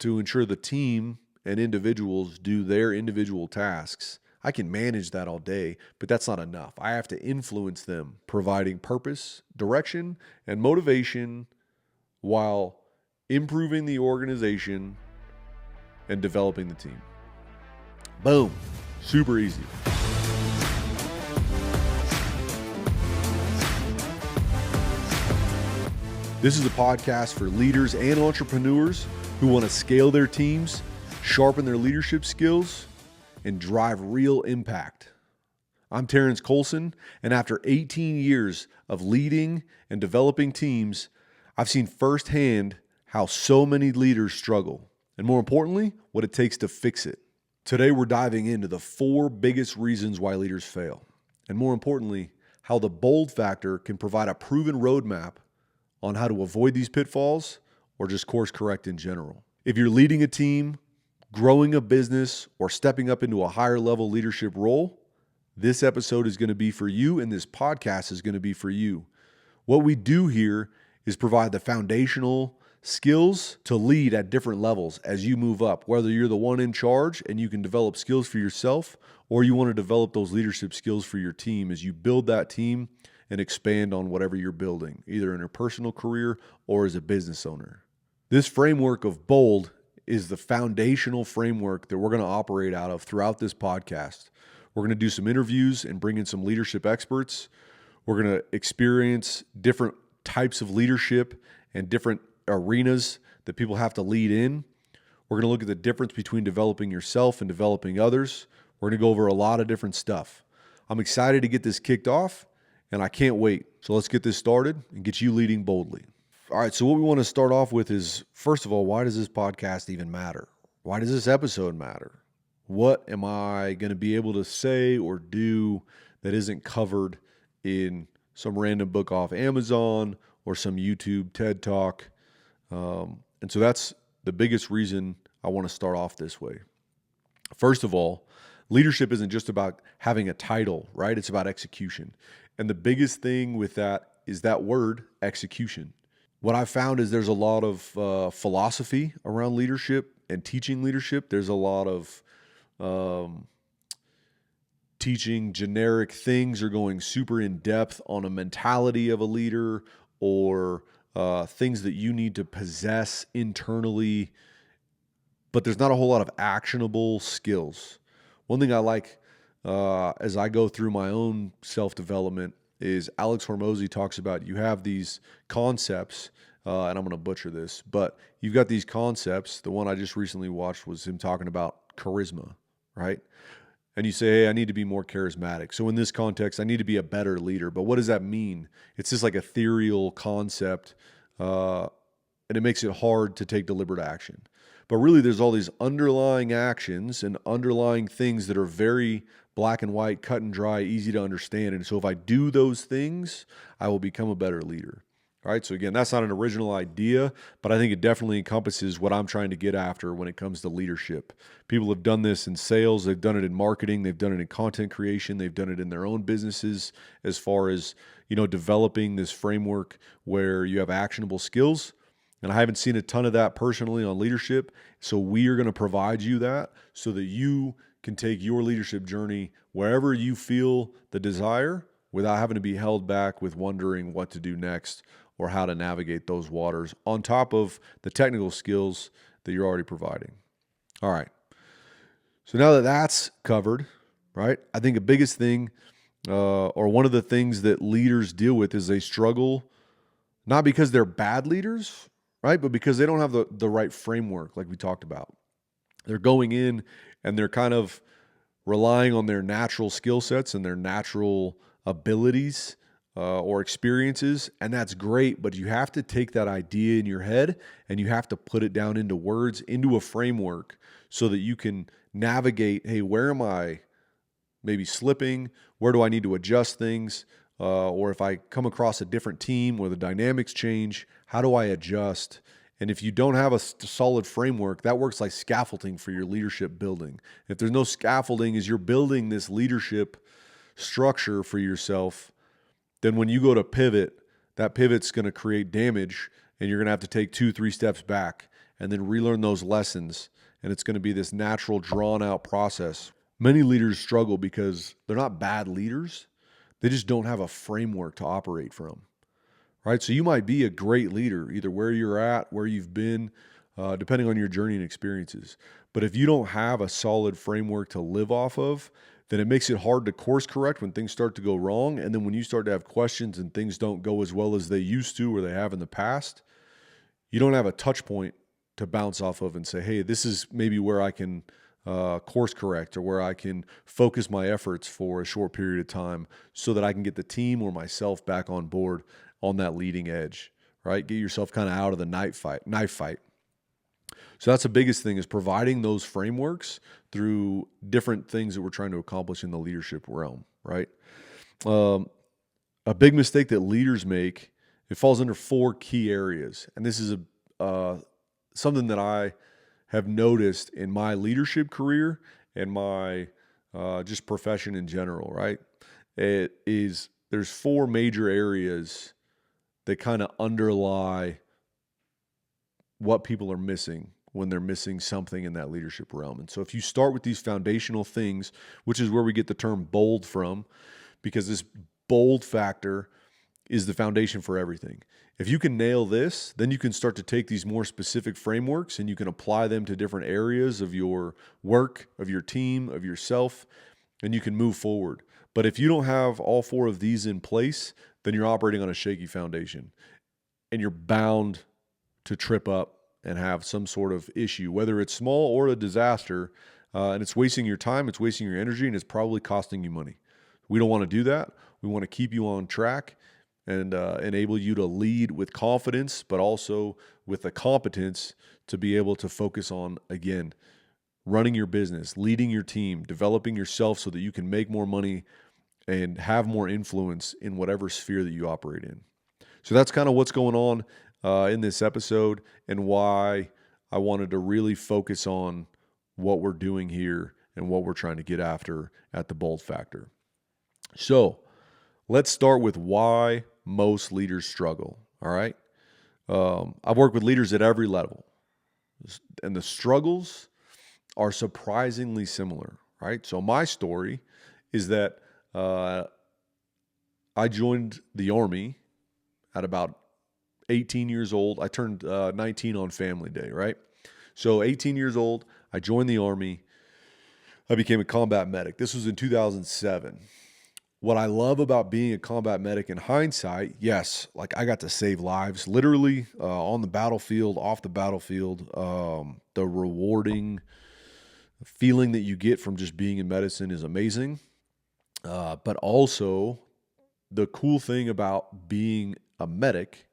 to ensure the team and individuals do their individual tasks. I can manage that all day, but that's not enough. I have to influence them, providing purpose, direction, and motivation while improving the organization and developing the team. Boom. Super easy. This is a podcast for leaders and entrepreneurs who want to scale their teams, sharpen their leadership skills, and drive real impact. I'm Terrence Colson, and after 18 years of leading and developing teams, I've seen firsthand how so many leaders struggle, and more importantly, what it takes to fix it. Today, we're diving into the 4 biggest reasons why leaders fail, and more importantly, how the BOLD factor can provide a proven roadmap on how to avoid these pitfalls or just course correct in general. If you're leading a team, growing a business, or stepping up into a higher level leadership role, this episode is going to be for you and this podcast is going to be for you. What we do here is provide the foundational skills to lead at different levels as you move up, whether you're the one in charge and you can develop skills for yourself, or you want to develop those leadership skills for your team as you build that team and expand on whatever you're building, either in your personal career or as a business owner. This framework of BOLD is the foundational framework that we're going to operate out of throughout this podcast. We're going to do some interviews and bring in some leadership experts. We're going to experience different types of leadership and different arenas that people have to lead in. We're going to look at the difference between developing yourself and developing others. We're going to go over a lot of different stuff. I'm excited to get this kicked off, and I can't wait. So let's get this started and get you leading boldly. All right, so what we want to start off with is, first of all, why does this podcast even matter? Why does this episode matter? What am I going to be able to say or do that isn't covered in some random book off Amazon or some YouTube TED Talk? And so that's the biggest reason I want to start off this way. First of all, leadership isn't just about having a title, right? It's about execution. And the biggest thing with that is that word, execution. What I've found is there's a lot of philosophy around leadership and teaching leadership. There's a lot of teaching generic things or going super in depth on a mentality of a leader or things that you need to possess internally, but there's not a whole lot of actionable skills. One thing I like as I go through my own self-development is Alex Hormozi talks about you have these concepts, and I'm going to butcher this, but you've got these concepts. The one I just recently watched was him talking about charisma, right? And you say, hey, I need to be more charismatic. So in this context, I need to be a better leader. But what does that mean? It's just like ethereal concept, and it makes it hard to take deliberate action. But really, there's all these underlying actions and underlying things that are very black and white, cut and dry, easy to understand. And so if I do those things, I will become a better leader. All right. So again, that's not an original idea, but I think it definitely encompasses what I'm trying to get after when it comes to leadership. People have done this in sales. They've done it in marketing. They've done it in content creation. They've done it in their own businesses as far as, developing this framework where you have actionable skills. And I haven't seen a ton of that personally on leadership. So we are going to provide you that so that you can take your leadership journey wherever you feel the desire without having to be held back with wondering what to do next or how to navigate those waters on top of the technical skills that you're already providing. All right. So now that that's covered, right, I think the biggest thing or one of the things that leaders deal with is they struggle not because they're bad leaders, right? But because they don't have the right framework like we talked about. They're going in and they're kind of relying on their natural skill sets and their natural abilities or experiences. And that's great, but you have to take that idea in your head and you have to put it down into words, into a framework so that you can navigate, hey, where am I maybe slipping? Where do I need to adjust things? Or if I come across a different team where the dynamics change, how do I adjust? And if you don't have a solid framework, that works like scaffolding for your leadership building. If there's no scaffolding as you're building this leadership structure for yourself, then when you go to pivot, that pivot's going to create damage and you're going to have to take 2-3 steps back. and then relearn those lessons. And it's going to be this natural, drawn out process. Many leaders struggle because they're not bad leaders. They just don't have a framework to operate from, right? So you might be a great leader, either where you're at, where you've been, depending on your journey and experiences. But if you don't have a solid framework to live off of, then it makes it hard to course correct when things start to go wrong. And then when you start to have questions and things don't go as well as they used to or they have in the past, you don't have a touch point to bounce off of and say, hey, this is maybe where I can course correct, or where I can focus my efforts for a short period of time so that I can get the team or myself back on board on that leading edge, right? Get yourself kind of out of the knife fight. So that's the biggest thing, is providing those frameworks through different things that we're trying to accomplish in the leadership realm, right? A big mistake that leaders make, it falls under 4 key areas. And this is something that I have noticed in my leadership career and my just profession in general, right? There's 4 major areas that kind of underlie what people are missing when they're missing something in that leadership realm. And so if you start with these foundational things, which is where we get the term bold from, because this bold factor is the foundation for everything. If you can nail this, then you can start to take these more specific frameworks and you can apply them to different areas of your work, of your team, of yourself, and you can move forward. But if you don't have all 4 of these in place, then you're operating on a shaky foundation and you're bound to trip up and have some sort of issue, whether it's small or a disaster, and it's wasting your time, it's wasting your energy, and it's probably costing you money. We don't want to do that. We want to keep you on track and enable you to lead with confidence, but also with the competence to be able to focus on, again, running your business, leading your team, developing yourself so that you can make more money and have more influence in whatever sphere that you operate in. So that's kind of what's going on in this episode, and why I wanted to really focus on what we're doing here and what we're trying to get after at the Bold Factor. So let's start with why most leaders struggle. All right. I've worked with leaders at every level, and the struggles are surprisingly similar, right? So my story is that I joined the Army at about 18 years old. I turned 19 on Family Day, right? So 18 years old, I joined the Army. I became a combat medic. This was in 2007. What I love about being a combat medic in hindsight, yes, like I got to save lives, literally on the battlefield, off the battlefield. The rewarding feeling that you get from just being in medicine is amazing. But also, the cool thing about being a medic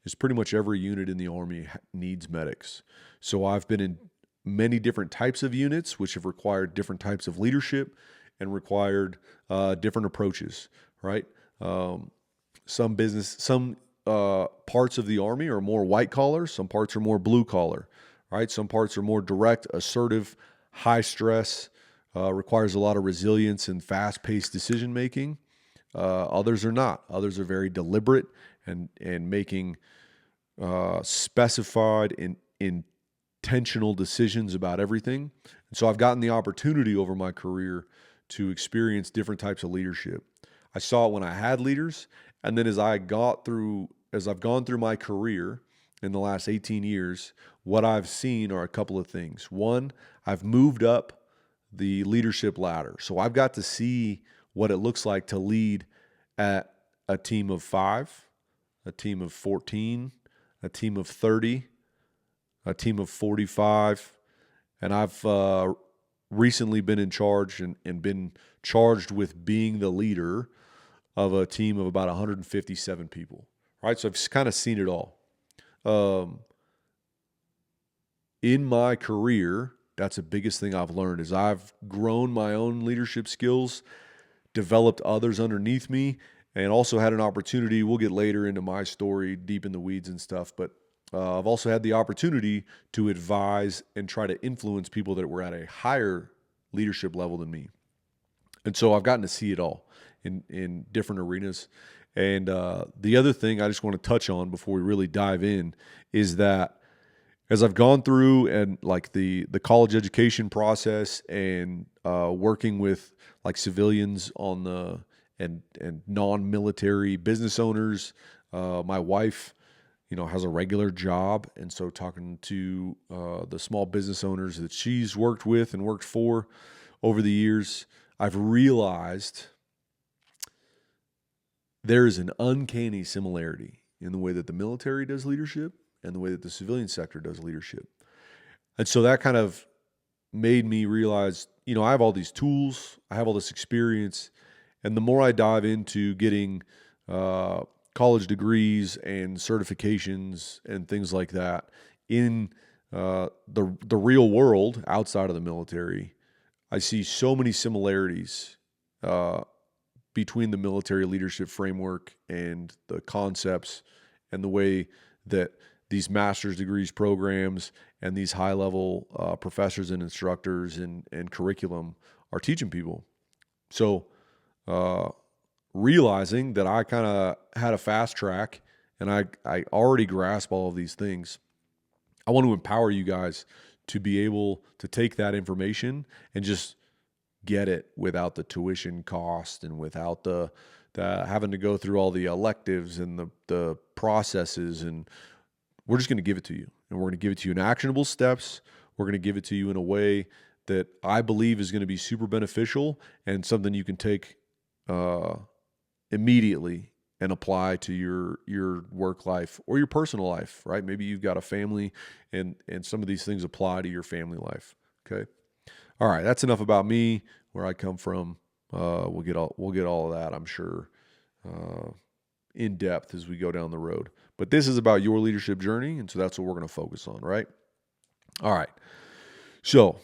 is pretty much every unit in the Army needs medics. So I've been in many different types of units, which have required different types of leadership and required different approaches, right? Some parts of the Army are more white collar, some parts are more blue collar, right? Some parts are more direct, assertive, high stress, requires a lot of resilience and fast-paced decision making. Others are not. Others are very deliberate and making specified and intentional decisions about everything. And so I've gotten the opportunity over my career to experience different types of leadership. I saw it when I had leaders, and then as I've gone through my career in the last 18 years, what I've seen are a couple of things. One, I've moved up the leadership ladder. So I've got to see what it looks like to lead at a team of 5, a team of 14, a team of 30, a team of 45, and I've recently been in charge and been charged with being the leader of a team of about 157 people, right? So I've kind of seen it all. In my career, that's the biggest thing I've learned is I've grown my own leadership skills, developed others underneath me, and also had an opportunity. We'll get later into my story, deep in the weeds and stuff, but I've also had the opportunity to advise and try to influence people that were at a higher leadership level than me. And so I've gotten to see it all in different arenas. And the other thing I just want to touch on before we really dive in is that as I've gone through and like the college education process and working with like civilians on the and non-military business owners, my wife, has a regular job, and so talking to the small business owners that she's worked with and worked for over the years, I've realized there is an uncanny similarity in the way that the military does leadership and the way that the civilian sector does leadership. And so that kind of made me realize, I have all these tools, I have all this experience, and the more I dive into getting college degrees and certifications and things like that in the real world outside of the military, I see so many similarities between the military leadership framework and the concepts and the way that these master's degrees programs and these high level professors and instructors and curriculum are teaching people. So realizing that I kind of had a fast track and I already grasp all of these things, I want to empower you guys to be able to take that information and just get it without the tuition cost and without the having to go through all the electives and the processes. And we're just going to give it to you, and we're going to give it to you in actionable steps. We're going to give it to you in a way that I believe is going to be super beneficial and something you can take immediately and apply to your work life or your personal life, right? Maybe you've got a family and some of these things apply to your family life. Okay. All right, that's enough about me, where I come from. We'll get all of that, I'm sure, in depth as we go down the road. But this is about your leadership journey, and so that's what we're going to focus on, right? All right. So,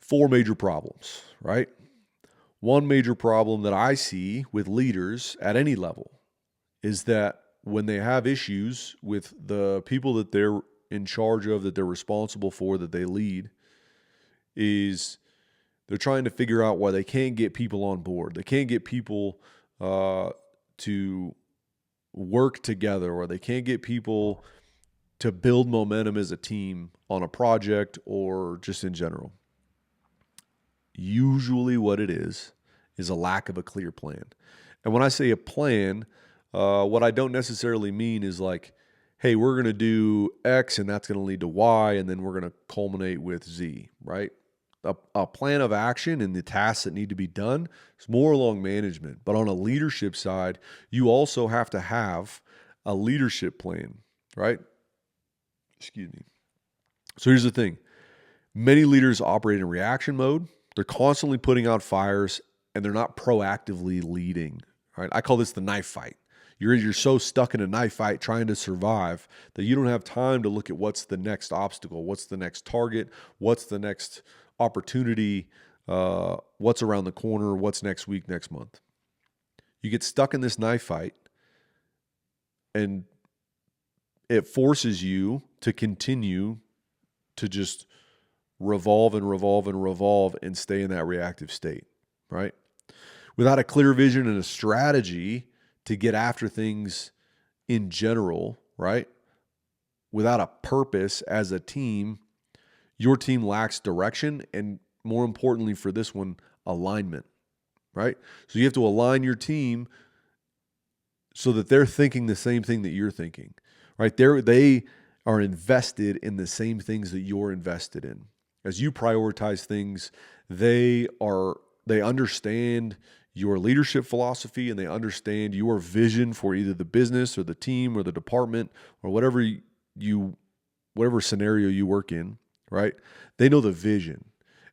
4 major problems, right? One major problem that I see with leaders at any level is that when they have issues with the people that they're in charge of, that they're responsible for, that they lead, is they're trying to figure out why they can't get people on board. They can't get people to work together, or they can't get people to build momentum as a team on a project or just in general. Usually what it is a lack of a clear plan. And when I say a plan, what I don't necessarily mean is like, hey, we're going to do X and that's going to lead to Y, and then we're going to culminate with Z, right? A plan of action and the tasks that need to be done is more along management. But on a leadership side, you also have to have a leadership plan, right? Excuse me. So here's the thing. Many leaders operate in reaction mode. They're constantly putting out fires and they're not proactively leading, right? I call this the knife fight. You're so stuck in a knife fight trying to survive that you don't have time to look at what's the next obstacle, what's the next target, what's the next opportunity, what's around the corner, what's next week, next month. You get stuck in this knife fight and it forces you to continue to just revolve and revolve and revolve and stay in that reactive state, right? Without a clear vision and a strategy to get after things in general, right? Without a purpose as a team, your team lacks direction and, more importantly for this one, alignment, right? So you have to align your team so that they're thinking the same thing that you're thinking, right? They are invested in the same things that you're invested in. As you prioritize things, they understand your leadership philosophy and they understand your vision for either the business or the team or the department or whatever scenario you work in, right? They know the vision.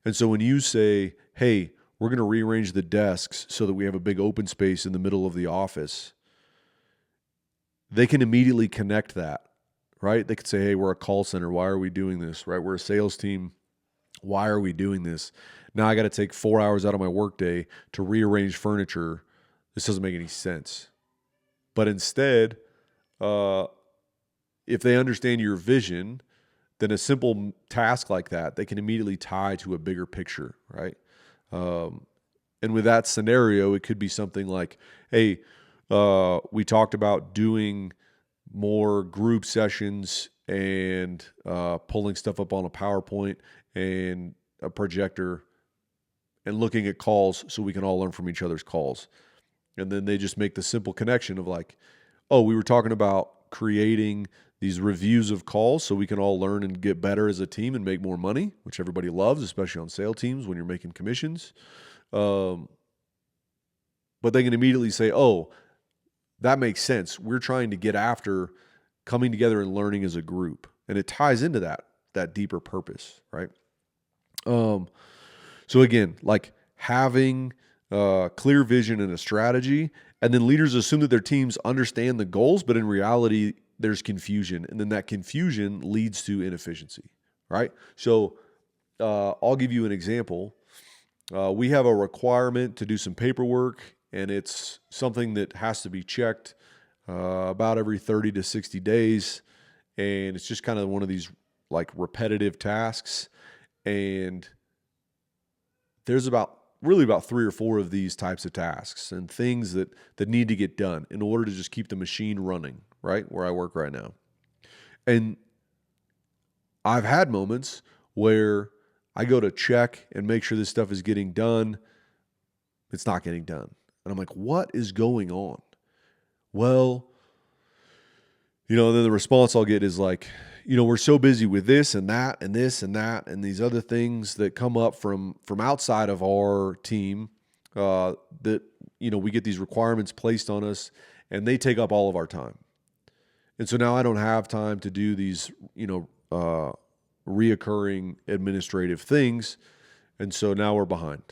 And so when you say, hey, we're going to rearrange the desks so that we have a big open space in the middle of the office, they can immediately connect that, right? They could say, hey, we're a call center. Why are we doing this, right? We're a sales team. Why are we doing this? Now I got to take 4 hours out of my workday to rearrange furniture. This doesn't make any sense. But instead, if they understand your vision, then a simple task like that, they can immediately tie to a bigger picture, right? And with that scenario, it could be something like, hey, we talked about doing more group sessions and pulling stuff up on a PowerPoint and a projector and looking at calls so we can all learn from each other's calls. And then they just make the simple connection of like, oh, we were talking about creating these reviews of calls so we can all learn and get better as a team and make more money, which everybody loves, especially on sale teams when you're making commissions. But they can immediately say, oh, that makes sense. We're trying to get after coming together and learning as a group. And it ties into that deeper purpose, right? So again, like having clear vision and a strategy, and then leaders assume that their teams understand the goals, but in reality, there's confusion. And then that confusion leads to inefficiency, right? So I'll give you an example. We have a requirement to do some paperwork, and it's something that has to be checked about every 30 to 60 days. And it's just kind of one of these like repetitive tasks. And there's about 3 or 4 of these types of tasks and things that need to get done in order to just keep the machine running, right? Where I work right now. And I've had moments where I go to check and make sure this stuff is getting done. It's not getting done. And I'm like, what is going on? Well, then the response I'll get is like, we're so busy with this and that and this and that and these other things that come up from outside of our team that, we get these requirements placed on us and they take up all of our time. And so now I don't have time to do these, reoccurring administrative things. And so now we're behind.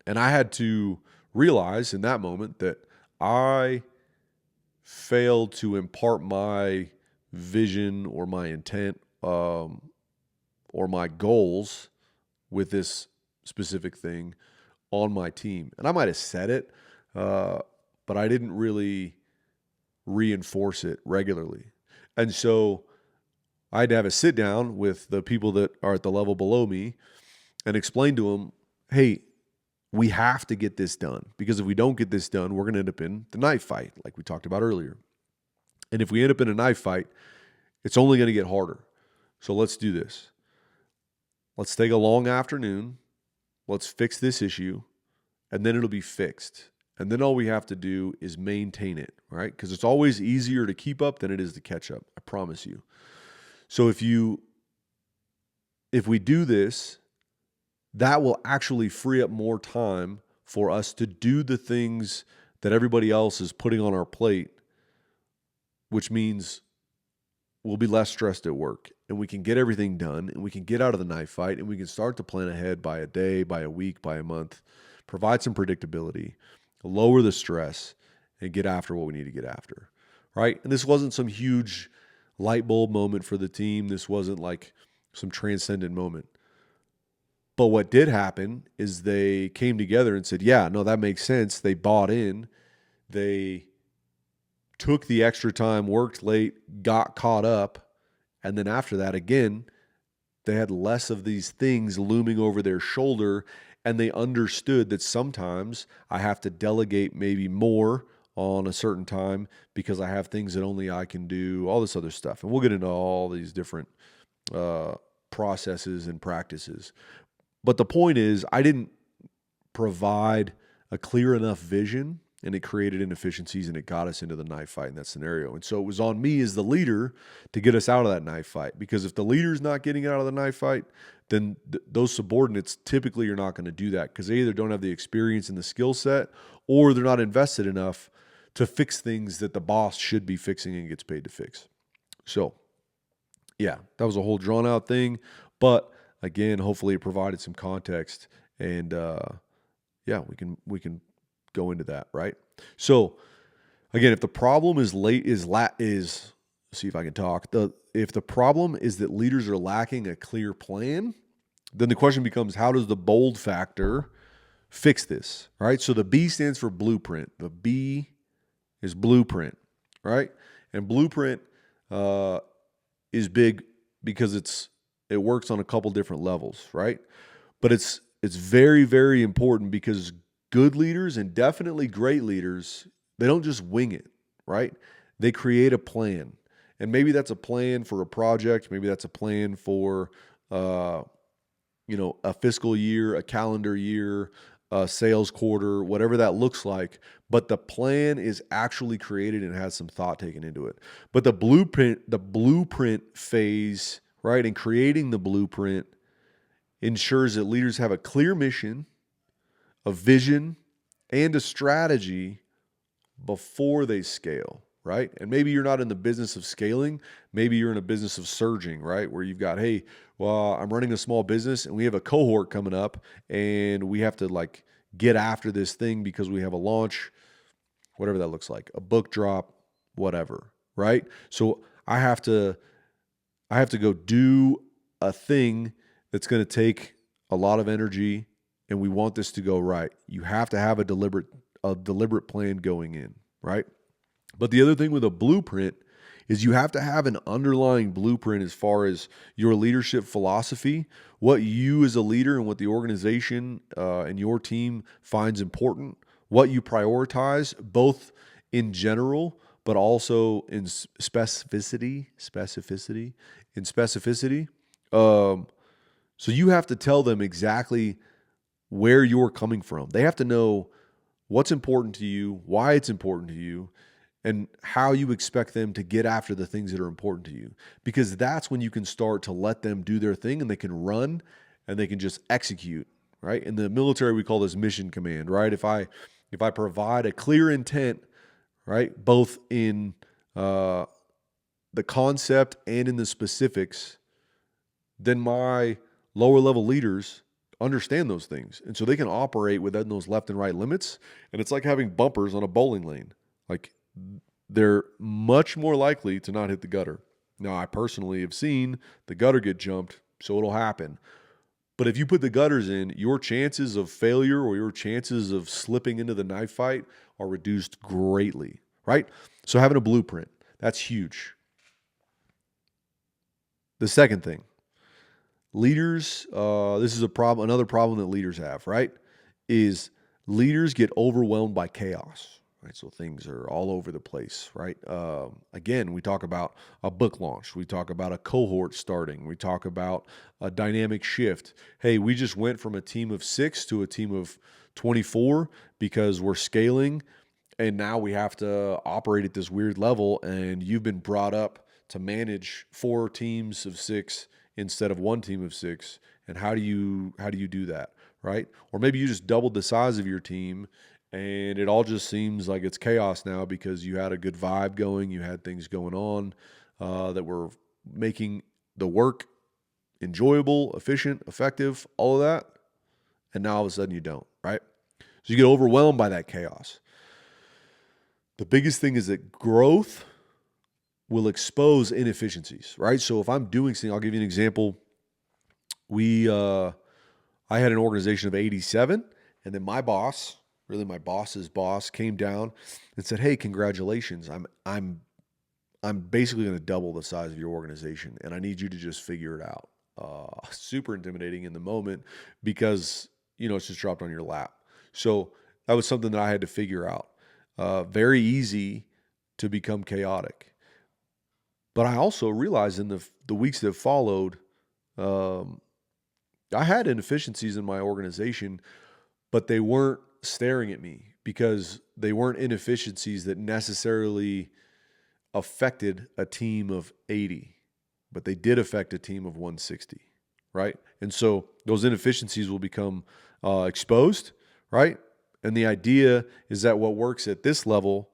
And I had to realize in that moment that I failed to impart my vision or my intent or my goals with this specific thing on my team. And I might have said it, but I didn't really reinforce it regularly. And so I had to have a sit down with the people that are at the level below me and explain to them, hey, we have to get this done, because if we don't get this done, we're going to end up in the knife fight like we talked about earlier. And if we end up in a knife fight, it's only going to get harder. So let's do this. Let's take a long afternoon. Let's fix this issue, and then it'll be fixed. And then all we have to do is maintain it, right? Because it's always easier to keep up than it is to catch up. I promise you. So if we do this, that will actually free up more time for us to do the things that everybody else is putting on our plate, which means we'll be less stressed at work and we can get everything done and we can get out of the knife fight and we can start to plan ahead by a day, by a week, by a month, provide some predictability, lower the stress, and get after what we need to get after, right? And this wasn't some huge light bulb moment for the team. This wasn't like some transcendent moment. But what did happen is they came together and said, yeah, no, that makes sense. They bought in. They took the extra time, worked late, got caught up. And then after that, again, they had less of these things looming over their shoulder. And they understood that sometimes I have to delegate maybe more on a certain time because I have things that only I can do, all this other stuff. And we'll get into all these different processes and practices. But the point is, I didn't provide a clear enough vision, and it created inefficiencies, and it got us into the knife fight in that scenario. And so it was on me as the leader to get us out of that knife fight, because if the leader's not getting out of the knife fight, then those subordinates typically are not going to do that, because they either don't have the experience and the skill set, or they're not invested enough to fix things that the boss should be fixing and gets paid to fix. So, yeah, that was a whole drawn out thing, but again, hopefully it provided some context, and yeah, we can go into that, right? So again, if the problem is see if I can talk. If the problem is that leaders are lacking a clear plan, then the question becomes, how does the bold factor fix this, right? So the B stands for blueprint. The B is blueprint, right? And blueprint is big because it works on a couple different levels, right? But it's very, very important, because good leaders, and definitely great leaders, they don't just wing it, right? They create a plan. And maybe that's a plan for a project. Maybe that's a plan for, a fiscal year, a calendar year, a sales quarter, whatever that looks like. But the plan is actually created and has some thought taken into it. But the blueprint phase, right, and creating the blueprint ensures that leaders have a clear mission, a vision, and a strategy before they scale, right? And maybe you're not in the business of scaling. Maybe you're in a business of surging, right? Where you've got, hey, well, I'm running a small business and we have a cohort coming up and we have to like get after this thing because we have a launch, whatever that looks like, a book drop, whatever, right? So I have to go do a thing that's going to take a lot of energy and we want this to go right. You have to have a deliberate plan going in, right? But the other thing with a blueprint is you have to have an underlying blueprint as far as your leadership philosophy, what you as a leader and what the organization and your team finds important, what you prioritize, both in general, but also in specificity. So you have to tell them exactly where you're coming from. They have to know what's important to you, why it's important to you, and how you expect them to get after the things that are important to you. Because that's when you can start to let them do their thing and they can run and they can just execute, right? In the military, we call this mission command, right? If I provide a clear intent, right, both in the concept and in the specifics, then my lower level leaders understand those things. And so they can operate within those left and right limits. And it's like having bumpers on a bowling lane. Like they're much more likely to not hit the gutter. Now, I personally have seen the gutter get jumped, so it'll happen. But if you put the gutters in, your chances of failure or your chances of slipping into the knife fight are reduced greatly, right? So having a blueprint, that's huge. The second thing, leaders, this is another problem that leaders have, right? Is leaders get overwhelmed by chaos, right? So things are all over the place, right? Again, we talk about a book launch. We talk about a cohort starting. We talk about a dynamic shift. Hey, we just went from a team of 6 to a team of 24 because we're scaling, and now we have to operate at this weird level, and you've been brought up to manage 4 teams of 6 instead of 1 team of 6. And how do you do that, right? Or maybe you just doubled the size of your team and it all just seems like it's chaos now because you had a good vibe going, you had things going on that were making the work enjoyable, efficient, effective, all of that. And now all of a sudden you don't, right? So you get overwhelmed by that chaos. The biggest thing is that growth will expose inefficiencies, right? So if I'm doing something, I'll give you an example. I had an organization of 87, and then my boss, really my boss's boss, came down and said, "Hey, congratulations! I'm basically going to double the size of your organization, and I need you to just figure it out." Super intimidating in the moment because it's just dropped on your lap. So that was something that I had to figure out. Very easy to become chaotic. But I also realized in the weeks that followed, I had inefficiencies in my organization, but they weren't staring at me because they weren't inefficiencies that necessarily affected a team of 80, but they did affect a team of 160, right? And so those inefficiencies will become exposed, right? And the idea is that what works at this level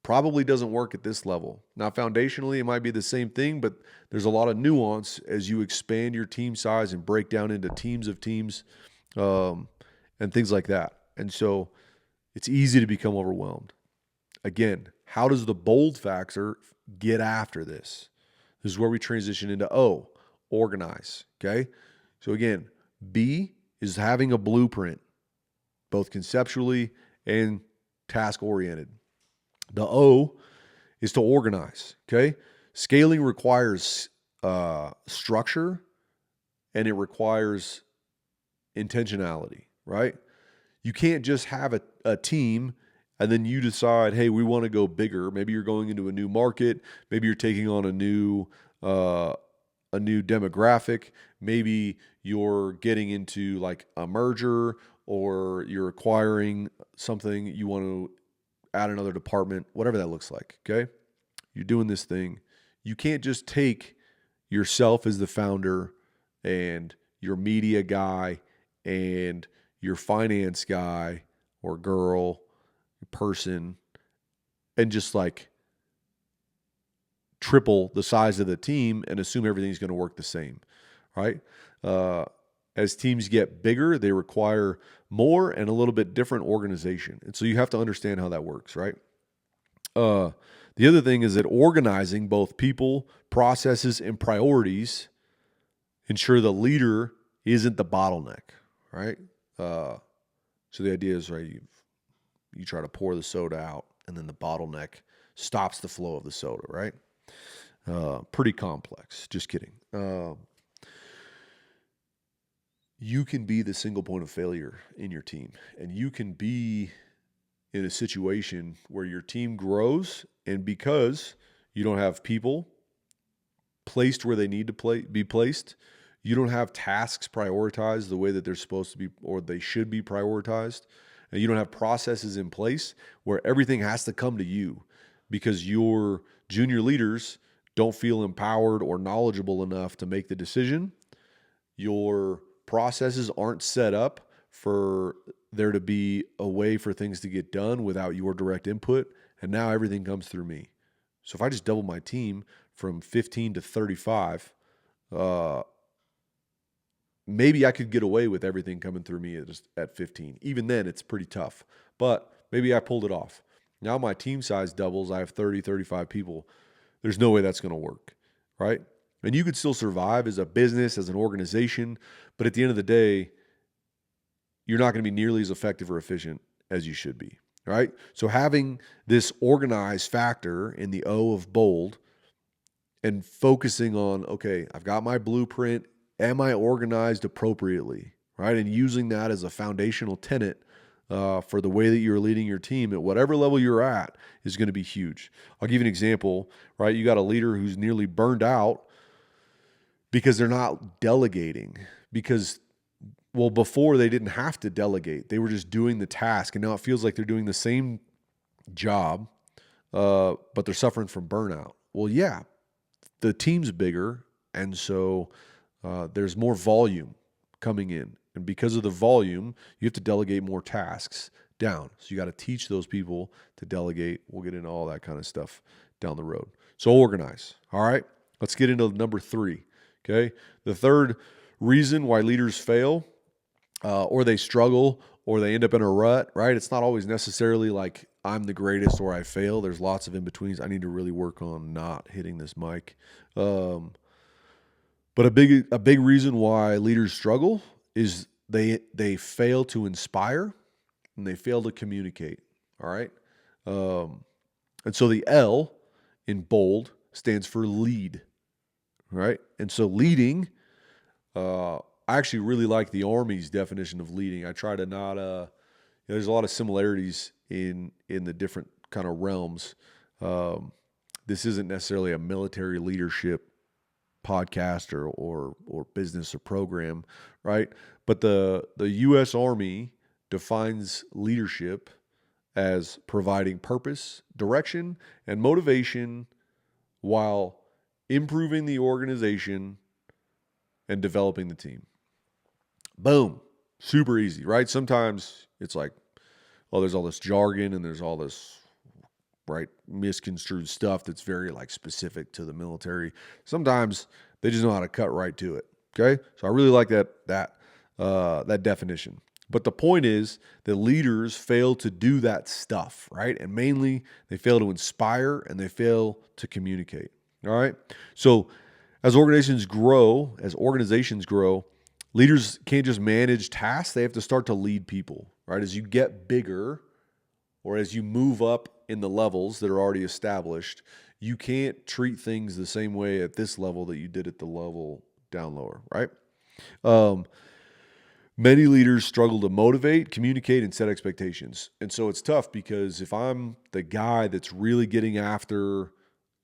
probably doesn't work at this level. Now, foundationally, it might be the same thing, but there's a lot of nuance as you expand your team size and break down into teams of teams and things like that. And so it's easy to become overwhelmed. Again, how does the bold factor get after this? This is where we transition into O, organize, okay? So again, B is having a blueprint, both conceptually and task-oriented. The O is to organize, okay? Scaling requires structure and it requires intentionality, right? You can't just have a team and then you decide, hey, we want to go bigger. Maybe you're going into a new market. Maybe you're taking on uh, a new demographic. Maybe you're getting into like a merger, or you're acquiring something. You want to add another department, whatever that looks like. Okay. You're doing this thing. You can't just take yourself as the founder and your media guy and your finance guy or girl, person, and just like triple the size of the team and assume everything's going to work the same, right? Uh, as teams get bigger, they require more and a little bit different organization. And so you have to understand how that works, right? Uh, the other thing is that organizing both people, processes, and priorities ensure the leader isn't the bottleneck, right? So the idea is, right, you try to pour the soda out, and then the bottleneck stops the flow of the soda, right? Pretty complex. Just kidding. You can be the single point of failure in your team, and you can be in a situation where your team grows, and because you don't have people placed where they need to be placed, you don't have tasks prioritized the way that they're supposed to be or they should be prioritized, and you don't have processes in place where everything has to come to you because your junior leaders don't feel empowered or knowledgeable enough to make the decision. Your processes aren't set up for there to be a way for things to get done without your direct input, and now everything comes through me. So if I just double my team from 15 to 35, maybe I could get away with everything coming through me at 15. Even then, it's pretty tough, but maybe I pulled it off. Now my team size doubles. I have 30, 35 people. There's no way that's going to work, right? And you could still survive as a business, as an organization, but at the end of the day, you're not going to be nearly as effective or efficient as you should be, right? So having this organized factor in the O of bold and focusing on, okay, I've got my blueprint. Am I organized appropriately, right? And using that as a foundational tenet for the way that you're leading your team at whatever level you're at is going to be huge. I'll give you an example, right? You got a leader who's nearly burned out because they're not delegating, because, well, before they didn't have to delegate. They were just doing the task, and now it feels like they're doing the same job, but they're suffering from burnout. Well, yeah, the team's bigger, and so there's more volume coming in. And because of the volume, you have to delegate more tasks down. So you got to teach those people to delegate. We'll get into all that kind of stuff down the road. So organize. All right, let's get into number 3. Okay, the third reason why leaders fail, or they struggle, or they end up in a rut, right? It's not always necessarily like I'm the greatest or I fail. There's lots of in-betweens. I need to really work on not hitting this mic. But a big reason why leaders struggle is they fail to inspire and they fail to communicate. All right. And so the L in bold stands for lead. Right. And so leading, I actually really like the Army's definition of leading. I try to not, there's a lot of similarities in the different kind of realms. This isn't necessarily a military leadership podcast or business or program, right? But the U.S. Army defines leadership as providing purpose, direction, and motivation while improving the organization and developing the team. Boom. Super easy, right? Sometimes it's like, oh, there's all this jargon and there's all this, right, misconstrued stuff that's very like specific to the military. Sometimes they just know how to cut right to it. Okay, so I really like that definition. But the point is that leaders fail to do that stuff, right? And mainly they fail to inspire and they fail to communicate. All right. So as organizations grow, leaders can't just manage tasks. They have to start to lead people, right? As you get bigger or as you move up in the levels that are already established, you can't treat things the same way at this level that you did at the level down lower, right? Many leaders struggle to motivate, communicate, and set expectations. And so it's tough because if I'm the guy that's really getting after,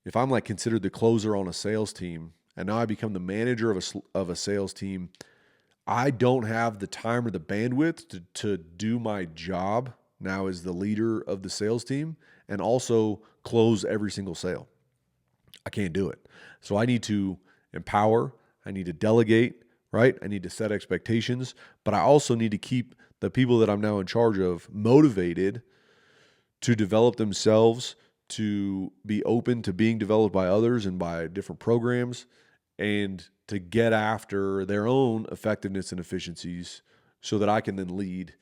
if I'm like considered the closer on a sales team, and now I become the manager of a sales team, I don't have the time or the bandwidth to do my job now as the leader of the sales team and also close every single sale. I can't do it. So I need to empower, I need to delegate, right? I need to set expectations, but I also need to keep the people that I'm now in charge of motivated to develop themselves, to be open to being developed by others and by different programs, and to get after their own effectiveness and efficiencies so that I can then lead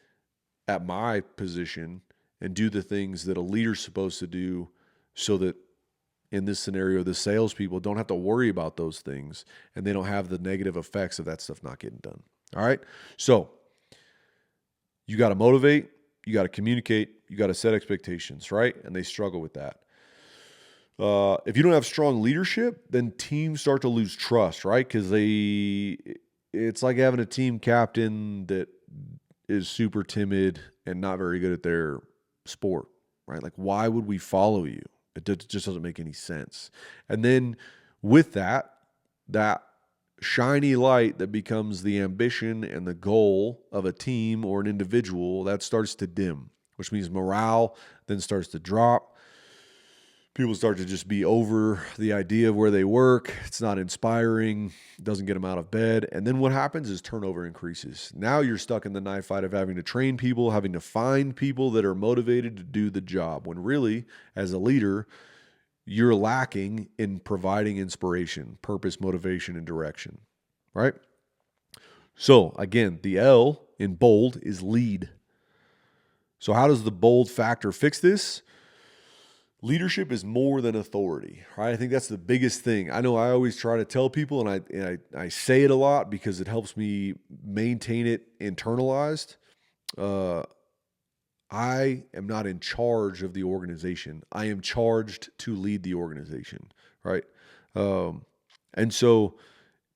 at my position and do the things that a leader's supposed to do so that in this scenario, the salespeople don't have to worry about those things and they don't have the negative effects of that stuff not getting done. All right. So you got to motivate, you got to communicate, you got to set expectations, right? And they struggle with that. If you don't have strong leadership, then teams start to lose trust, right? Because it's like having a team captain that is super timid and not very good at their sport, right? Like, why would we follow you? It just doesn't make any sense. And then with that shiny light that becomes the ambition and the goal of a team or an individual, that starts to dim, which means morale then starts to drop. People start to just be over the idea of where they work. It's not inspiring, doesn't get them out of bed. And then what happens is turnover increases. Now you're stuck in the knife fight of having to train people, having to find people that are motivated to do the job, when really, as a leader, you're lacking in providing inspiration, purpose, motivation, and direction, right? So again, the L in bold is lead. So how does the bold factor fix this? Leadership is more than authority, right? I think that's the biggest thing. I know I always try to tell people, and I say it a lot because it helps me maintain it internalized. I am not in charge of the organization. I am charged to lead the organization, right? And so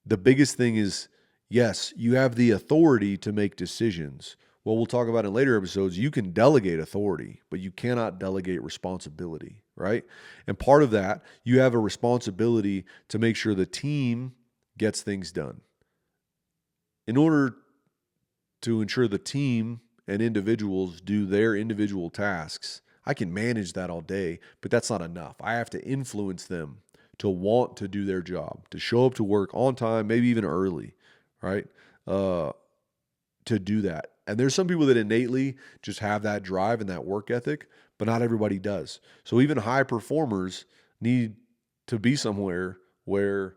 the biggest thing is, yes, you have the authority to make decisions. Well, we'll talk about in later episodes, you can delegate authority, but you cannot delegate responsibility, right? And part of that, you have a responsibility to make sure the team gets things done. In order to ensure the team and individuals do their individual tasks, I can manage that all day, but that's not enough. I have to influence them to want to do their job, to show up to work on time, maybe even early, right? To do that. And there's some people that innately just have that drive and that work ethic, but not everybody does. So even high performers need to be somewhere where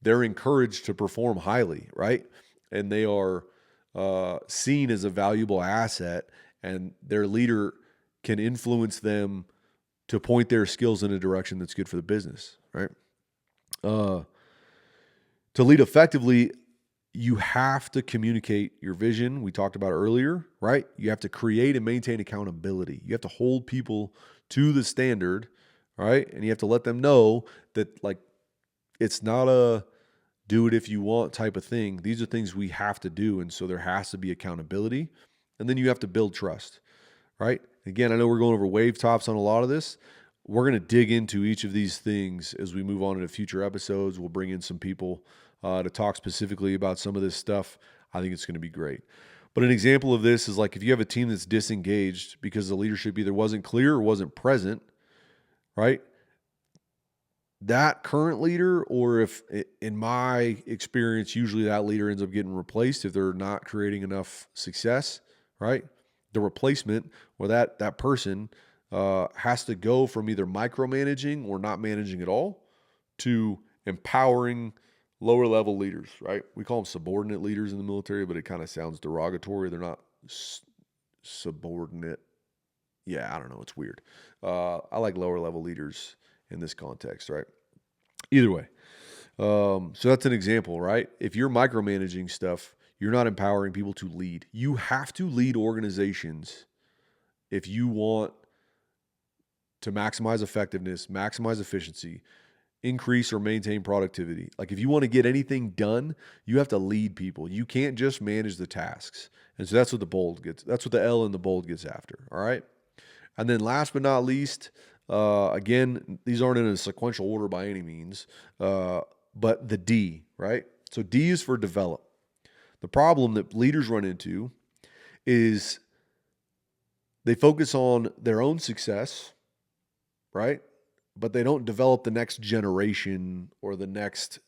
they're encouraged to perform highly, right? And they are seen as a valuable asset, and their leader can influence them to point their skills in a direction that's good for the business, right? To lead effectively, you have to communicate your vision. We talked about earlier, right? You have to create and maintain accountability. You have to hold people to the standard, right? And you have to let them know that, like, it's not a do it if you want type of thing. These are things we have to do. And so there has to be accountability. And then you have to build trust, right? Again, I know we're going over wave tops on a lot of this. We're going to dig into each of these things as we move on into future episodes. We'll bring in some people to talk specifically about some of this stuff. I think it's going to be great. But an example of this is like if you have a team that's disengaged because the leadership either wasn't clear or wasn't present, right? That current leader, or if in my experience, usually that leader ends up getting replaced if they're not creating enough success, right? The replacement or that person has to go from either micromanaging or not managing at all to empowering lower level leaders, right? We call them subordinate leaders in the military, but it kind of sounds derogatory. They're not subordinate. Yeah, I don't know. It's weird. I like lower level leaders in this context, right? Either way. So that's an example, right? If you're micromanaging stuff, you're not empowering people to lead. You have to lead organizations if you want to maximize effectiveness, maximize efficiency. increase or maintain productivity. Like if you want to get anything done, you have to lead people. You can't just manage the tasks. And so that's what the bold gets. That's what the L in the bold gets after. All right. And then last but not least, again, these aren't in a sequential order by any means, but the D, right? So D is for develop. The problem that leaders run into is they focus on their own success, right? But they don't develop the next generation or the next,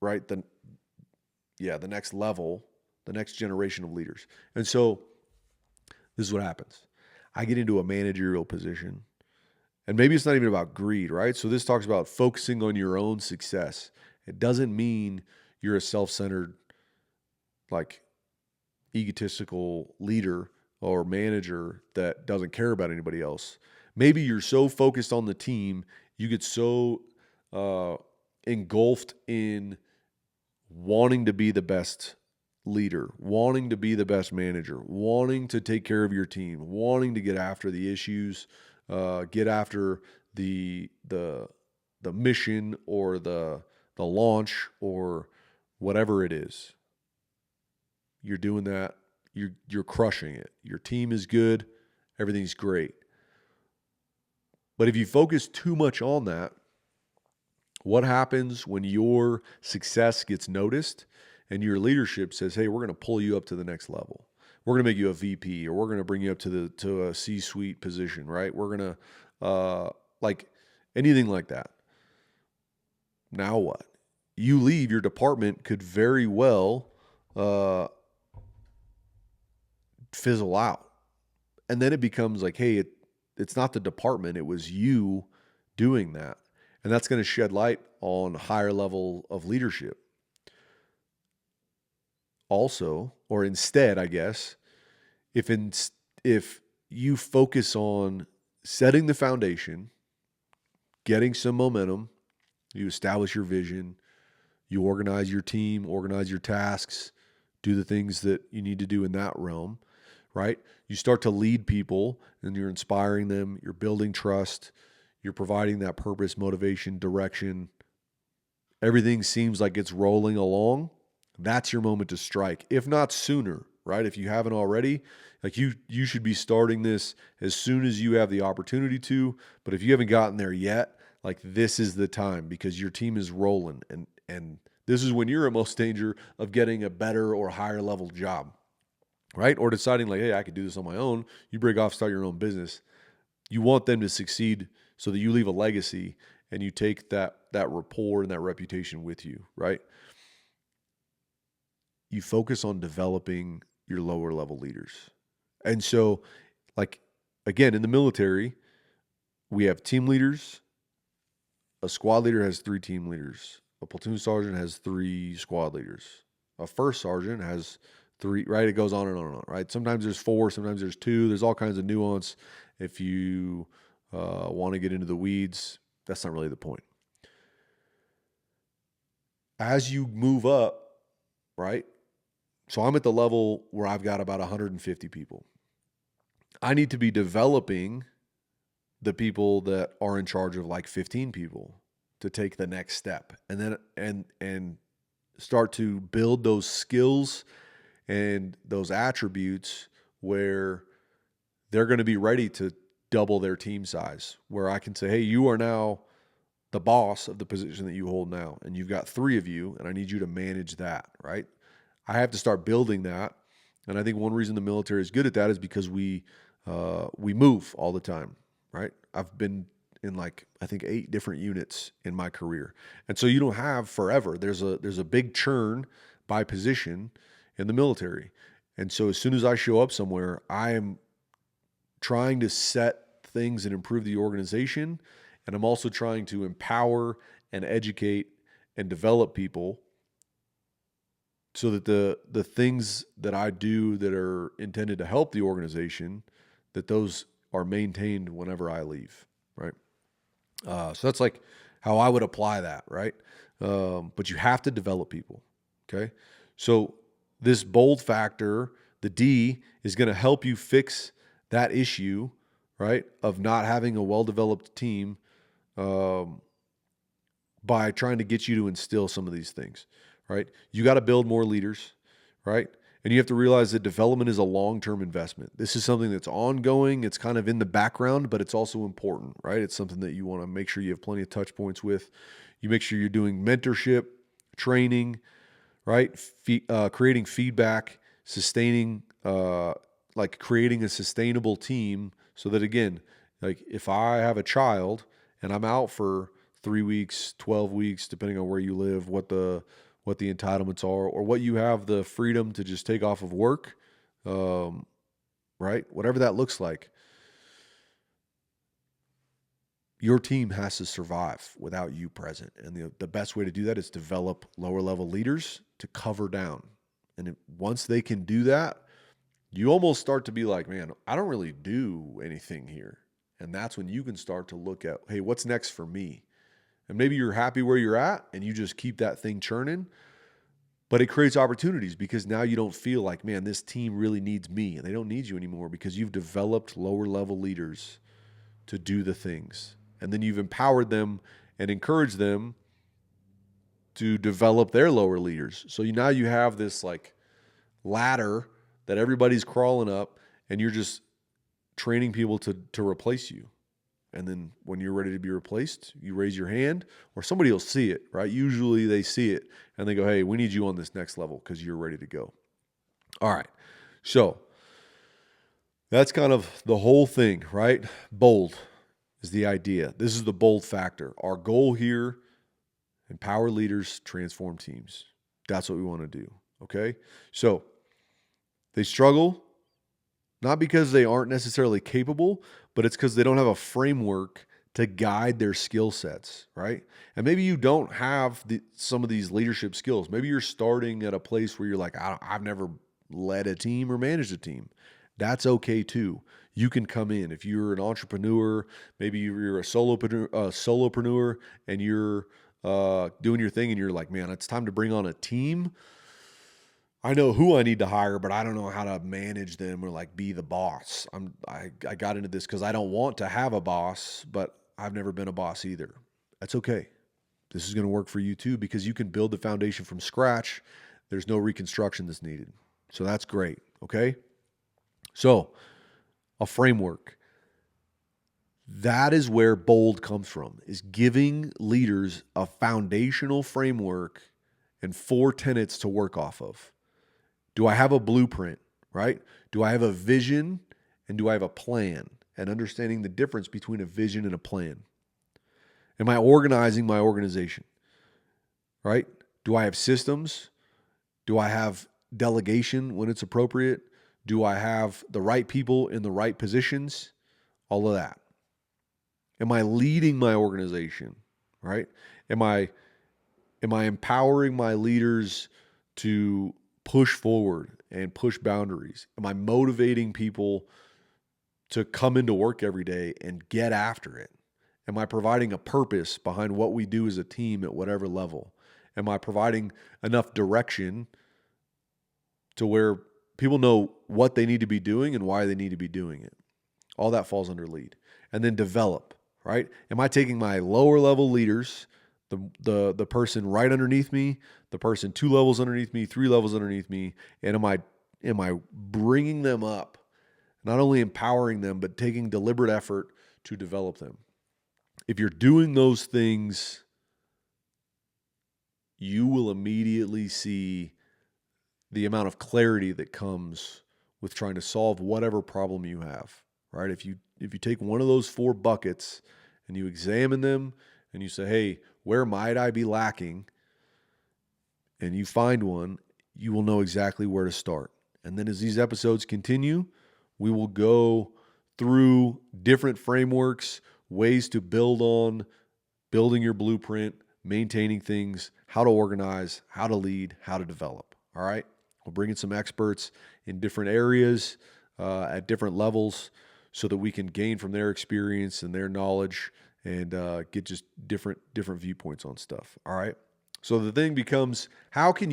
right? The next level, the next generation of leaders. And so this is what happens. I get into a managerial position, and maybe it's not even about greed, right? So this talks about focusing on your own success. It doesn't mean you're a self-centered, like egotistical leader or manager that doesn't care about anybody else. Maybe you're so focused on the team, you get so engulfed in wanting to be the best leader, wanting to be the best manager, wanting to take care of your team, wanting to get after the issues, get after the mission or the launch or whatever it is. You're doing that. You're crushing it. Your team is good. Everything's great. But if you focus too much on that, what happens when your success gets noticed and your leadership says, hey, we're going to pull you up to the next level. We're going to make you a VP, or we're going to bring you up to a C-suite position, right? We're going to, like anything like that. Now what? You leave, your department could very well fizzle out. And then it becomes like, hey, it's not the department, it was you doing that. And that's going to shed light on a higher level of leadership. Also, or instead, I guess, if you focus on setting the foundation, getting some momentum, you establish your vision, you organize your team, organize your tasks, do the things that you need to do in that realm, right? You start to lead people and you're inspiring them, you're building trust, you're providing that purpose, motivation, direction. Everything seems like it's rolling along. That's your moment to strike, if not sooner, right? If you haven't already, like you should be starting this as soon as you have the opportunity to. But if you haven't gotten there yet, like this is the time, because your team is rolling, and this is when you're at most danger of getting a better or higher level job, right? Or deciding like, hey, I could do this on my own. You break off, start your own business. You want them to succeed so that you leave a legacy and you take that rapport and that reputation with you, right? You focus on developing your lower level leaders. And so, like, again, in the military, we have team leaders. A squad leader has 3 team leaders. A platoon sergeant has 3 squad leaders. A first sergeant has 3, right? It goes on and on and on, right? Sometimes there's 4, sometimes there's 2. There's all kinds of nuance. If you want to get into the weeds, that's not really the point. As you move up, right? So I'm at the level where I've got about 150 people. I need to be developing the people that are in charge of like 15 people to take the next step, and then and start to build those skills and those attributes where they're going to be ready to double their team size, where I can say, hey, you are now the boss of the position that you hold now, and you've got 3 of you, and I need you to manage that, right? I have to start building that. And I think one reason the military is good at that is because we move all the time, right? I've been in like, I think 8 different units in my career. And so you don't have forever. There's a big churn by position in the military. And so as soon as I show up somewhere, I am trying to set things and improve the organization. And I'm also trying to empower and educate and develop people so that the things that I do that are intended to help the organization, that those are maintained whenever I leave, right? So that's like how I would apply that, right? But you have to develop people, okay? So this bold factor, the D, is going to help you fix that issue, right, of not having a well-developed team by trying to get you to instill some of these things, right? You got to build more leaders, right? And you have to realize that development is a long-term investment. This is something that's ongoing. It's kind of in the background, but it's also important, right? It's something that you want to make sure you have plenty of touch points with. You make sure you're doing mentorship, training, right? Creating feedback, sustaining, like creating a sustainable team so that, again, like if I have a child and I'm out for 3 weeks, 12 weeks, depending on where you live, what the entitlements are, or what you have the freedom to just take off of work, right? Whatever that looks like, your team has to survive without you present. And the best way to do that is develop lower level leaders to cover down. And once they can do that, you almost start to be like, man, I don't really do anything here. And that's when you can start to look at, hey, what's next for me? And maybe you're happy where you're at and you just keep that thing churning, but it creates opportunities because now you don't feel like, man, this team really needs me, and they don't need you anymore because you've developed lower level leaders to do the things. And then you've empowered them and encouraged them to develop their lower leaders. So now you have this like ladder that everybody's crawling up, and you're just training people to replace you. And then when you're ready to be replaced, you raise your hand or somebody will see it, right? Usually they see it and they go, hey, we need you on this next level because you're ready to go. All right. So that's kind of the whole thing, right? Bold is the idea. This is the bold factor. Our goal here, empower leaders, transform teams. That's what we want to do. Okay. So they struggle, not because they aren't necessarily capable, but it's because they don't have a framework to guide their skill sets, right? And maybe you don't have some of these leadership skills. Maybe you're starting at a place where you're like, I've never led a team or managed a team. That's okay too. You can come in. If you're an entrepreneur, maybe you're a solopreneur and you're doing your thing and you're like, man, it's time to bring on a team. I know who I need to hire, but I don't know how to manage them or like be the boss. I got into this because I don't want to have a boss, but I've never been a boss either. That's okay. This is going to work for you too because you can build the foundation from scratch. There's no reconstruction that's needed. So that's great. Okay. So a framework. That is where bold comes from, is giving leaders a foundational framework and 4 tenets to work off of. Do I have a blueprint, right? Do I have a vision and do I have a plan? And understanding the difference between a vision and a plan. Am I organizing my organization, right? Do I have systems? Do I have delegation when it's appropriate? Do I have the right people in the right positions? All of that. Am I leading my organization, right? Am I empowering my leaders to push forward and push boundaries? Am I motivating people to come into work every day and get after it? Am I providing a purpose behind what we do as a team at whatever level? Am I providing enough direction to where people know what they need to be doing and why they need to be doing it? All that falls under lead. And then develop, right? Am I taking my lower level leaders, the person right underneath me, the person 2 levels underneath me, 3 levels underneath me, and am I bringing them up, not only empowering them, but taking deliberate effort to develop them? If you're doing those things, you will immediately see the amount of clarity that comes with trying to solve whatever problem you have, right? If you take one of those 4 buckets and you examine them and you say, hey, where might I be lacking? And you find one, you will know exactly where to start. And then as these episodes continue, we will go through different frameworks, ways to build on, building your blueprint, maintaining things, how to organize, how to lead, how to develop. All right. We'll bring in some experts in different areas at different levels so that we can gain from their experience and their knowledge and get just different viewpoints on stuff. All right. So the thing becomes, how can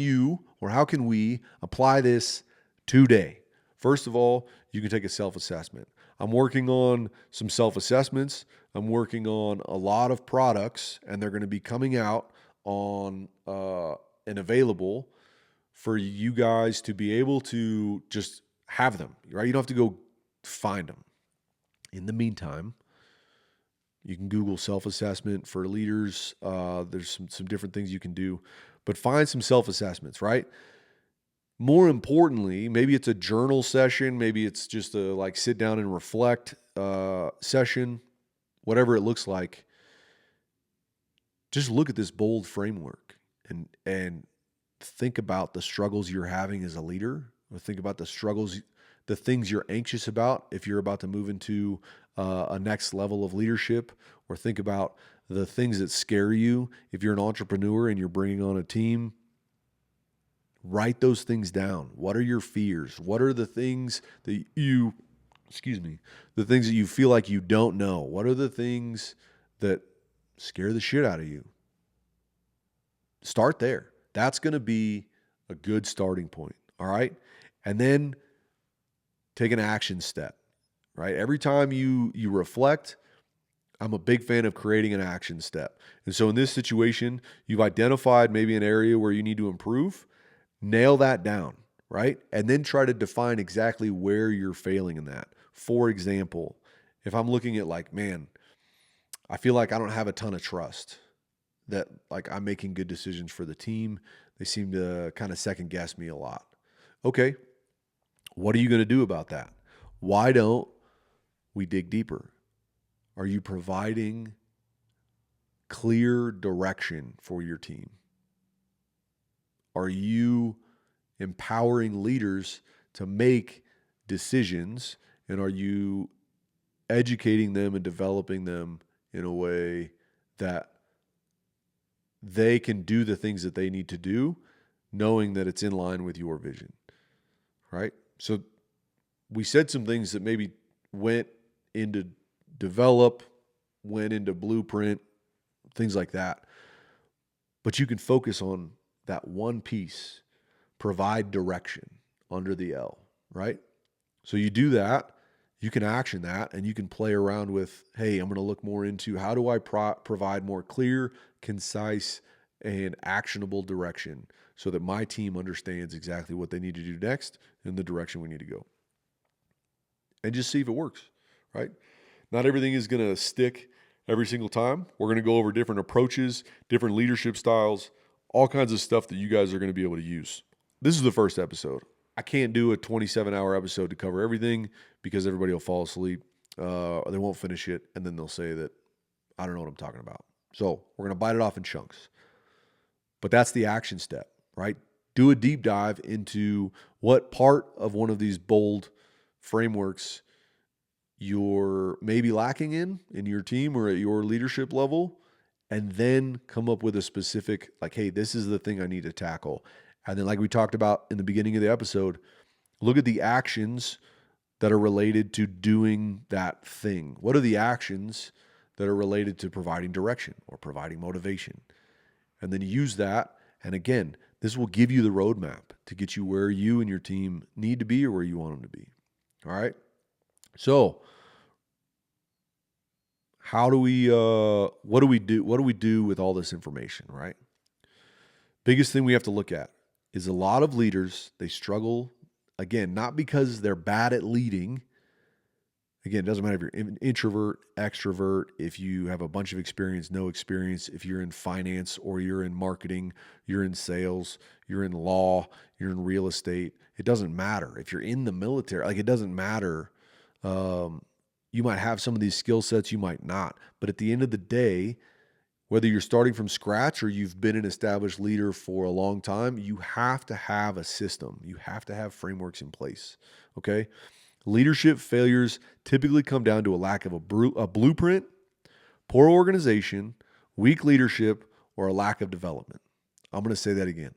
we apply this today? First of all, you can take a self-assessment. I'm working on some self-assessments. I'm working on a lot of products, and they're going to be coming out on and available for you guys to be able to just have them, right? You don't have to go find them. In the meantime, you can Google self-assessment for leaders. There's some different things you can do, but find some self-assessments, right? More importantly, maybe it's a journal session, maybe it's just a like sit down and reflect session, whatever it looks like. Just look at this bold framework and think about the struggles you're having as a leader, or think about the struggles, the things you're anxious about if you're about to move into a next level of leadership, or think about the things that scare you if you're an entrepreneur and you're bringing on a team. Write those things down. What are your fears? What are the things that the things that you feel like you don't know? What are the things that scare the shit out of you? Start there. That's going to be a good starting point. All right. And then take an action step, right? Every time you reflect, I'm a big fan of creating an action step. And so in this situation, you've identified maybe an area where you need to improve. Nail that down, right? And then try to define exactly where you're failing in that. For example, if I'm looking at like, man, I feel like I don't have a ton of trust that like I'm making good decisions for the team. They seem to kind of second guess me a lot. Okay, what are you going to do about that? Why don't we dig deeper? Are you providing clear direction for your team? Are you empowering leaders to make decisions? And are you educating them and developing them in a way that they can do the things that they need to do, knowing that it's in line with your vision, right? So we said some things that maybe went into develop, went into blueprint, things like that. But you can focus on that one piece, provide direction under the L, right? So you do that, you can action that, and you can play around with, hey, I'm going to look more into how do I provide more clear, concise, and actionable direction so that my team understands exactly what they need to do next and the direction we need to go. And just see if it works, right? Not everything is going to stick every single time. We're going to go over different approaches, different leadership styles, all kinds of stuff that you guys are going to be able to use. This is the first episode. I can't do a 27-hour episode to cover everything because everybody will fall asleep or they won't finish it, and then they'll say that I don't know what I'm talking about. So we're going to bite it off in chunks. But that's the action step, right? Do a deep dive into what part of one of these bold frameworks you're maybe lacking in your team or at your leadership level, and then come up with a specific, like, hey, this is the thing I need to tackle. And then, like we talked about in the beginning of the episode, look at the actions that are related to doing that thing. What are the actions that are related to providing direction or providing motivation? And then use that. And again, this will give you the roadmap to get you where you and your team need to be or where you want them to be. All right. So how do we, what do we do? What do we do with all this information, right? Biggest thing we have to look at is a lot of leaders, they struggle, again, not because they're bad at leading. Again, it doesn't matter if you're an introvert, extrovert, if you have a bunch of experience, no experience, if you're in finance or you're in marketing, you're in sales, you're in law, you're in real estate. It doesn't matter. If you're in the military, like it doesn't matter. You might have some of these skill sets, you might not. But at the end of the day, whether you're starting from scratch or you've been an established leader for a long time, you have to have a system. You have to have frameworks in place, okay? Leadership failures typically come down to a lack of a blueprint, poor organization, weak leadership, or a lack of development. I'm going to say that again.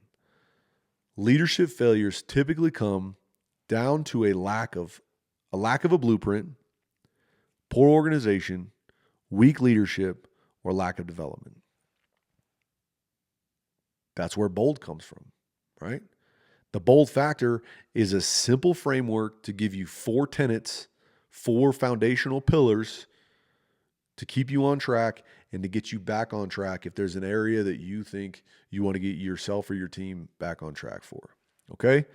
Leadership failures typically come down to a lack of a blueprint, poor organization, weak leadership, or lack of development. That's where bold comes from, right? The bold factor is a simple framework to give you 4 tenets 4 foundational pillars to keep you on track and to get you back on track if there's an area that you think you want to get yourself or your team back on track for. Okay?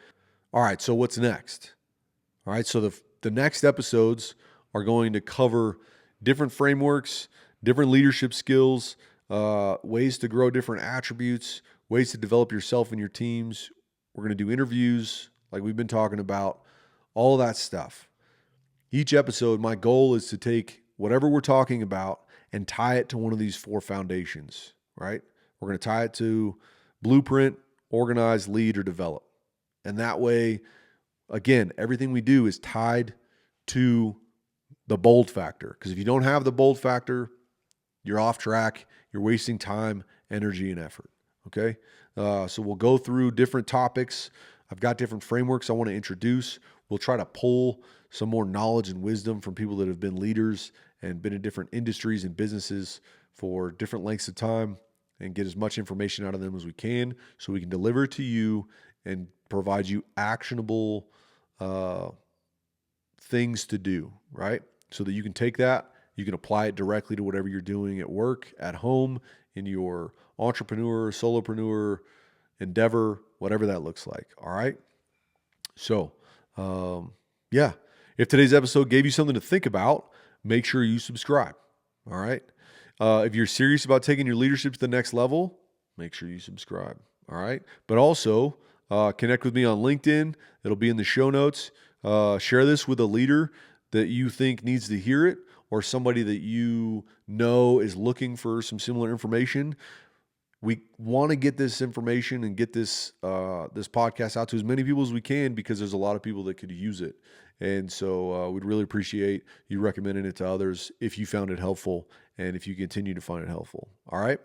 All right, so what's next? All right, so the next episodes are going to cover different frameworks, different leadership skills, ways to grow different attributes, ways to develop yourself and your teams. We're going to do interviews like we've been talking about, all that stuff. Each episode, my goal is to take whatever we're talking about and tie it to one of these 4 foundations, right? We're going to tie it to blueprint, organize, lead, or develop. And that way, again, everything we do is tied to the bold factor. Because if you don't have the bold factor, you're off track, you're wasting time, energy, and effort, okay? So we'll go through different topics. I've got different frameworks I want to introduce. We'll try to pull some more knowledge and wisdom from people that have been leaders and been in different industries and businesses for different lengths of time and get as much information out of them as we can so we can deliver it to you and provide you actionable things to do, right? So that you can take that, you can apply it directly to whatever you're doing at work, at home, in your entrepreneur, solopreneur endeavor, whatever that looks like. All right. So, yeah, if today's episode gave you something to think about, make sure you subscribe. All right. If you're serious about taking your leadership to the next level, make sure you subscribe. All right. But also connect with me on LinkedIn. It'll be in the show notes. Share this with a leader that you think needs to hear it, or somebody that you know is looking for some similar information. We want to get this information and get this this podcast out to as many people as we can because there's a lot of people that could use it. And so we'd really appreciate you recommending it to others if you found it helpful and if you continue to find it helpful. All right.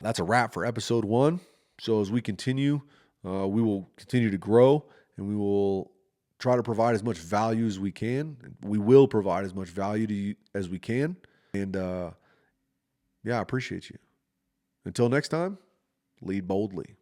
That's a wrap for episode 1. So as we continue, we will continue to grow and we will try to provide as much value as we can. We will provide as much value to you as we can. And yeah, I appreciate you. Until next time, lead boldly.